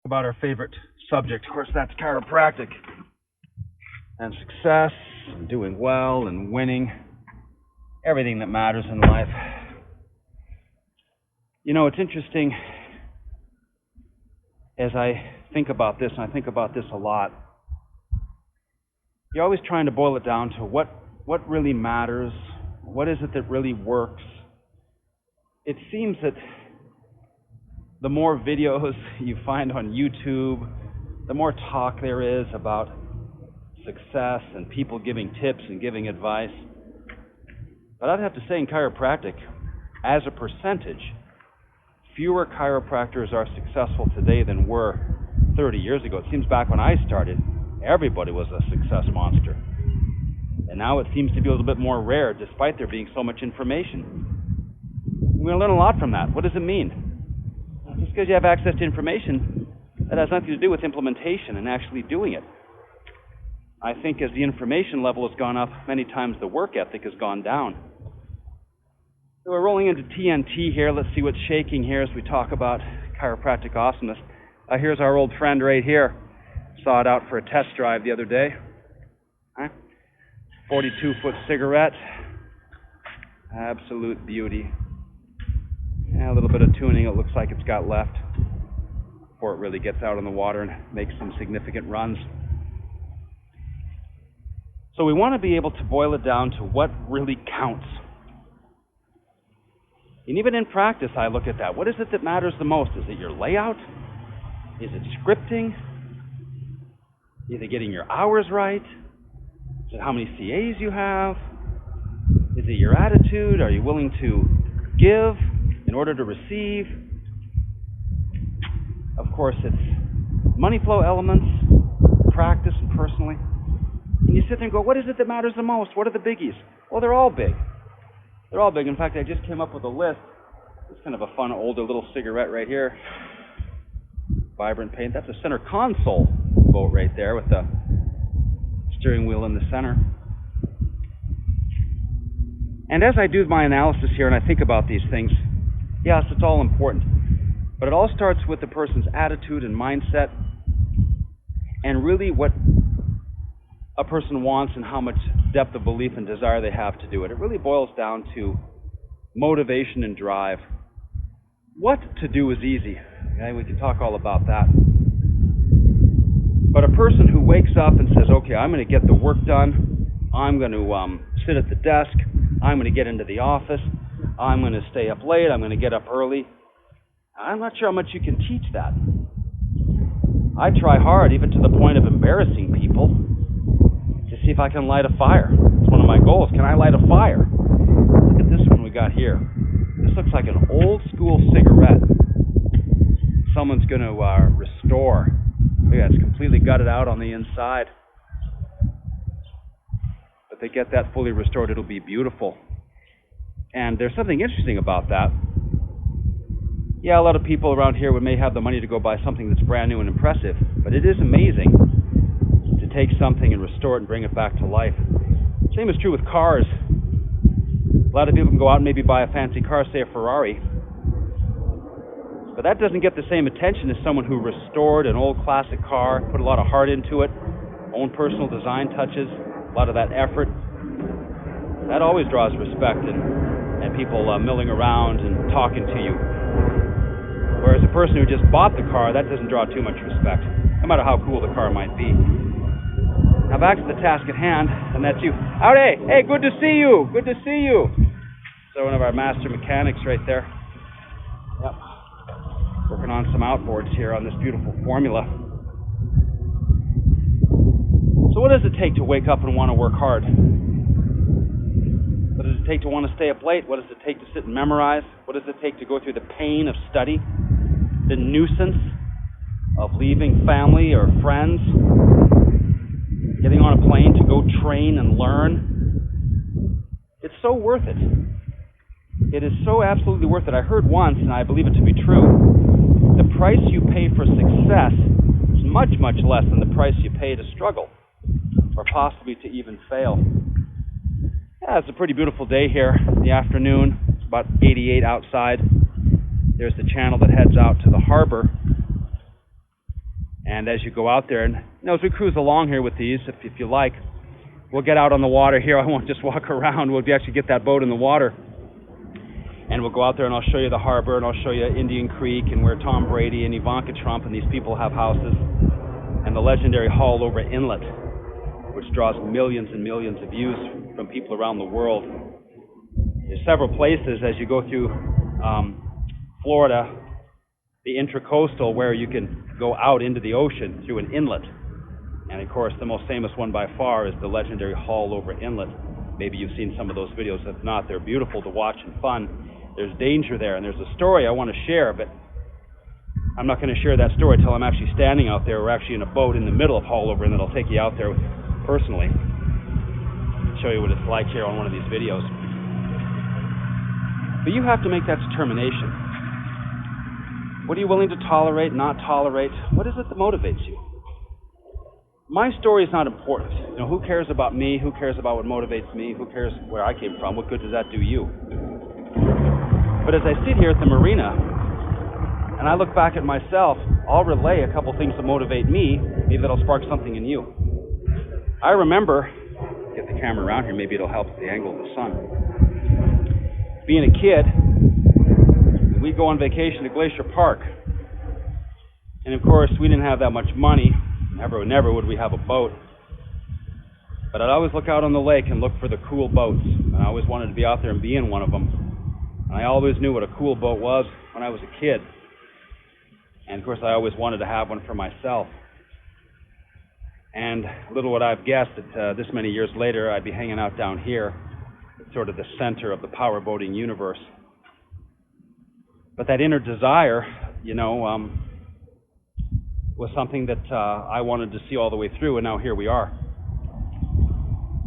About our favorite subject. Of course, that's chiropractic and success and doing well and winning, everything that matters in life. You know, it's interesting as I think about this, and I think about this a lot. You're always trying to boil it down to what really matters, what is it that really works. It seems that the more videos you find on YouTube, the more talk there is about success and people giving tips and giving advice. But I'd have to say in chiropractic, as a percentage, fewer chiropractors are successful today than were 30 years ago. It seems back when I started, everybody was a success monster. And now it seems to be a little bit more rare, despite there being so much information. We're going to learn a lot from that. What does it mean? Just because you have access to information, that has nothing to do with implementation and actually doing it. I think as the information level has gone up, many times the work ethic has gone down. So we're rolling into TNT here. Let's see what's shaking here as we talk about chiropractic awesomeness. Here's our old friend right here. Saw it out for a test drive the other day. 42-foot cigarette. Absolute beauty. And a little bit of tuning it looks like it's got left before it really gets out on the water and makes some significant runs. So we want to be able to boil it down to what really counts. And even in practice, I look at that. What is it that matters the most? Is it your layout? Is it scripting? Is it getting your hours right? Is it how many CAs you have? Is it your attitude? Are you willing to give in order to receive? Of course, it's money flow elements, practice, and personally. And you sit there and go, what is it that matters the most? What are the biggies? Well, they're all big. They're all big. In fact, I just came up with a list. It's kind of a fun, older little cigarette right here. Vibrant paint. That's a center console boat right there with the steering wheel in the center. And as I do my analysis here and I think about these things, yes, it's all important. But it all starts with the person's attitude and mindset and really what a person wants and how much depth of belief and desire they have to do it. It really boils down to motivation and drive. What to do is easy. Okay? We can talk all about that. But a person who wakes up and says, okay, I'm going to get the work done. I'm going to sit at the desk. I'm going to get into the office. I'm going to stay up late. I'm going to get up early. I'm not sure how much you can teach that. I try hard, even to the point of embarrassing people, to see if I can light a fire. It's one of my goals. Can I light a fire? Look at this one we got here. This looks like an old school cigarette. Someone's going to restore. Look at that, it's completely gutted out on the inside. But they get that fully restored, it'll be beautiful. And there's something interesting about that. Yeah, a lot of people around here may have the money to go buy something that's brand new and impressive, but it is amazing to take something and restore it and bring it back to life. Same is true with cars. A lot of people can go out and maybe buy a fancy car, say a Ferrari, but that doesn't get the same attention as someone who restored an old classic car, put a lot of heart into it, own personal design touches, a lot of that effort. That always draws respect and people milling around and talking to you. Whereas a person who just bought the car, that doesn't draw too much respect, no matter how cool the car might be. Now back to the task at hand, and that's you. Howdy! Hey, good to see you! Good to see you! So one of our master mechanics right there. Yep. Working on some outboards here on this beautiful formula. So what does it take to wake up and want to work hard? What does it take to want to stay up late? What does it take to sit and memorize? What does it take to go through the pain of study? The nuisance of leaving family or friends? Getting on a plane to go train and learn? It's so worth it. It is so absolutely worth it. I heard once, and I believe it to be true, the price you pay for success is much, much less than the price you pay to struggle, or possibly to even fail. Yeah, it's a pretty beautiful day here in the afternoon. It's about 88 outside. There's the channel that heads out to the harbor. And as you go out there, and as we cruise along here with these, if you like, we'll get out on the water here. I won't just walk around. We'll actually get that boat in the water. And we'll go out there and I'll show you the harbor and I'll show you Indian Creek and where Tom Brady and Ivanka Trump and these people have houses. And the legendary Haulover Inlet, which draws millions and millions of views from people around the world. There's several places as you go through Florida, the intracoastal, where you can go out into the ocean through an inlet. And of course, the most famous one by far is the legendary Haulover Inlet. Maybe you've seen some of those videos. If not, they're beautiful to watch and fun. There's danger there, and there's a story I want to share, but I'm not going to share that story until I'm actually standing out there. We're actually in a boat in the middle of Haulover Inlet. I'll take you out there personally, show you what it's like here on one of these videos. But you have to make that determination. What are you willing to tolerate, not tolerate? What is it that motivates you? My story is not important. Who cares about me? Who cares about what motivates me? Who cares where I came from? What good does that do you? But as I sit here at the marina, and I look back at myself, I'll relay a couple things that motivate me, maybe that'll spark something in you. I remember, get the camera around here, maybe it'll help with the angle of the sun. Being a kid, we'd go on vacation to Glacier Park. And of course, we didn't have that much money. Never would we have a boat. But I'd always look out on the lake and look for the cool boats. And I always wanted to be out there and be in one of them. And I always knew what a cool boat was when I was a kid. And of course, I always wanted to have one for myself. And little would I've guessed that this many years later, I'd be hanging out down here, sort of the center of the powerboating universe. But that inner desire, was something that I wanted to see all the way through, and now here we are.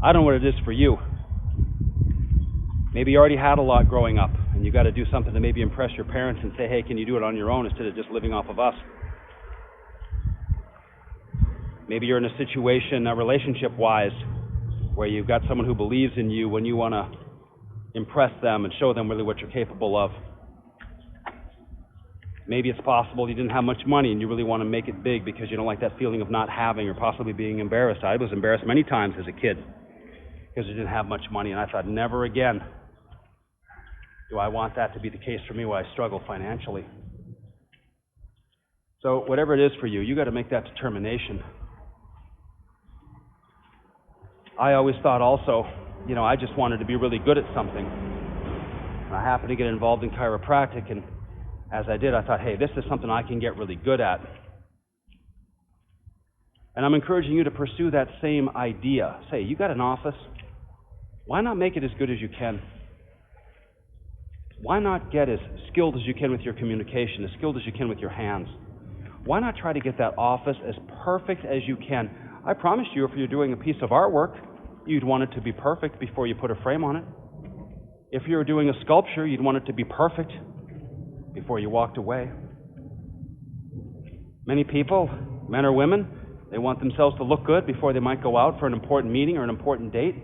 I don't know what it is for you. Maybe you already had a lot growing up, and you got to do something to maybe impress your parents and say, hey, can you do it on your own instead of just living off of us? Maybe you're in a situation, relationship-wise, where you've got someone who believes in you when you want to impress them and show them really what you're capable of. Maybe it's possible you didn't have much money and you really want to make it big because you don't like that feeling of not having or possibly being embarrassed. I was embarrassed many times as a kid because I didn't have much money, and I thought, never again do I want that to be the case for me while I struggle financially. So whatever it is for you, you got to make that determination. I always thought also, I just wanted to be really good at something. And I happened to get involved in chiropractic, and as I did, I thought, hey, this is something I can get really good at. And I'm encouraging you to pursue that same idea. Say, you got an office. Why not make it as good as you can? Why not get as skilled as you can with your communication, as skilled as you can with your hands? Why not try to get that office as perfect as you can? I promise you, if you're doing a piece of artwork, you'd want it to be perfect before you put a frame on it. If you're doing a sculpture, you'd want it to be perfect before you walked away. Many people, men or women, they want themselves to look good before they might go out for an important meeting or an important date.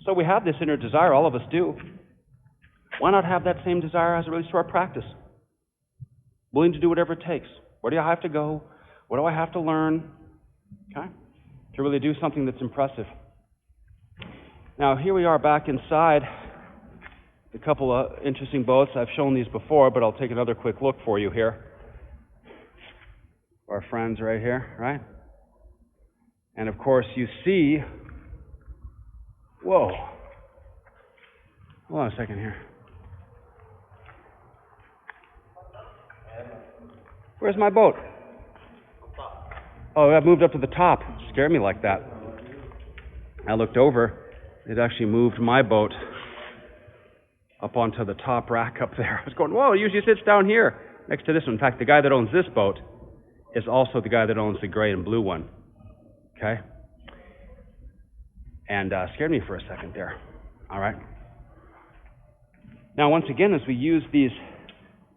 So we have this inner desire, all of us do. Why not have that same desire as it relates to our practice? Willing to do whatever it takes. Where do I have to go? What do I have to learn? Okay? To really do something that's impressive. Now, here we are back inside a couple of interesting boats. I've shown these before, but I'll take another quick look for you here. Our friends right here, right? And of course, you see, whoa. Hold on a second here. Where's my boat? Oh, that moved up to the top. It scared me like that. I looked over. It actually moved my boat up onto the top rack up there. I was going, whoa, it usually sits down here next to this one. In fact, the guy that owns this boat is also the guy that owns the gray and blue one. Okay? And scared me for a second there. All right? Now, once again, as we use these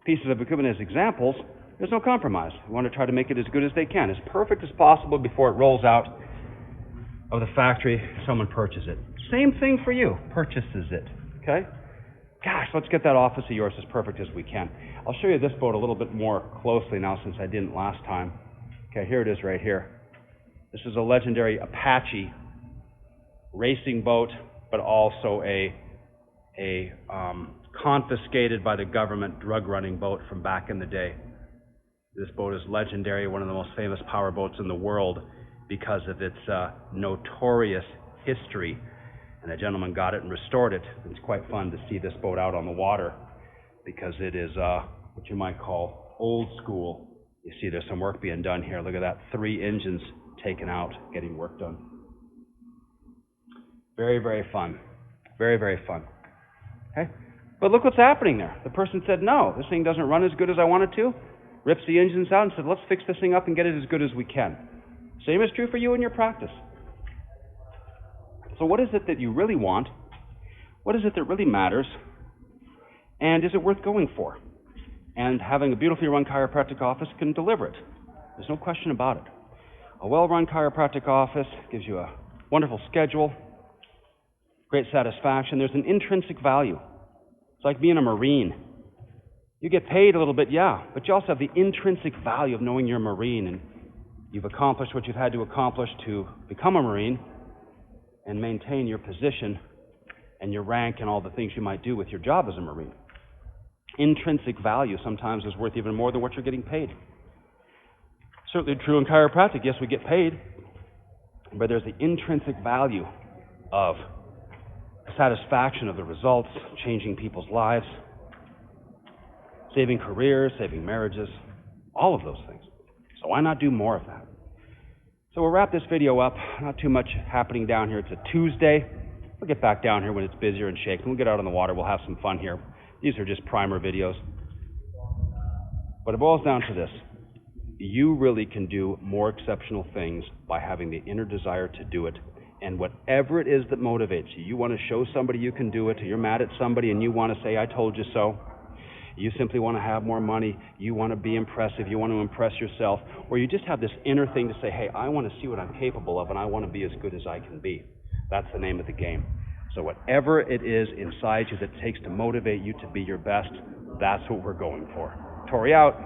pieces of equipment as examples, there's no compromise. We want to try to make it as good as they can, as perfect as possible before it rolls out of the factory, someone purchases it. Same thing for you, purchases it. Okay? Gosh, let's get that office of yours as perfect as we can. I'll show you this boat a little bit more closely now since I didn't last time. Okay, here it is right here. This is a legendary Apache racing boat, but also a confiscated by the government drug running boat from back in the day. This boat is legendary, one of the most famous power boats in the world because of its notorious history. And a gentleman got it and restored it. It's quite fun to see this boat out on the water because it is what you might call old school. You see there's some work being done here. Look at that, 3 engines taken out, getting work done. Very, very fun. Very, very fun. Okay? But look what's happening there. The person said, no, this thing doesn't run as good as I want it to. Rips the engines out and said, let's fix this thing up and get it as good as we can. Same is true for you in your practice. So what is it that you really want? What is it that really matters? And is it worth going for? And having a beautifully run chiropractic office can deliver it. There's no question about it. A well-run chiropractic office gives you a wonderful schedule, great satisfaction. There's an intrinsic value. It's like being a Marine. You get paid a little bit, yeah, but you also have the intrinsic value of knowing you're a Marine and you've accomplished what you've had to accomplish to become a Marine and maintain your position and your rank and all the things you might do with your job as a Marine. Intrinsic value sometimes is worth even more than what you're getting paid. Certainly true in chiropractic. Yes, we get paid, but there's the intrinsic value of satisfaction of the results, changing people's lives, saving careers, saving marriages, all of those things. So why not do more of that? So we'll wrap this video up. Not too much happening down here. It's a Tuesday. We'll get back down here when it's busier and shaken. We'll get out on the water. We'll have some fun here. These are just primer videos. But it boils down to this. You really can do more exceptional things by having the inner desire to do it. And whatever it is that motivates you, you want to show somebody you can do it, or you're mad at somebody and you want to say, I told you so. You simply want to have more money, you want to be impressive, you want to impress yourself, or you just have this inner thing to say, hey, I want to see what I'm capable of and I want to be as good as I can be. That's the name of the game. So whatever it is inside you that takes to motivate you to be your best, that's what we're going for. Tory out.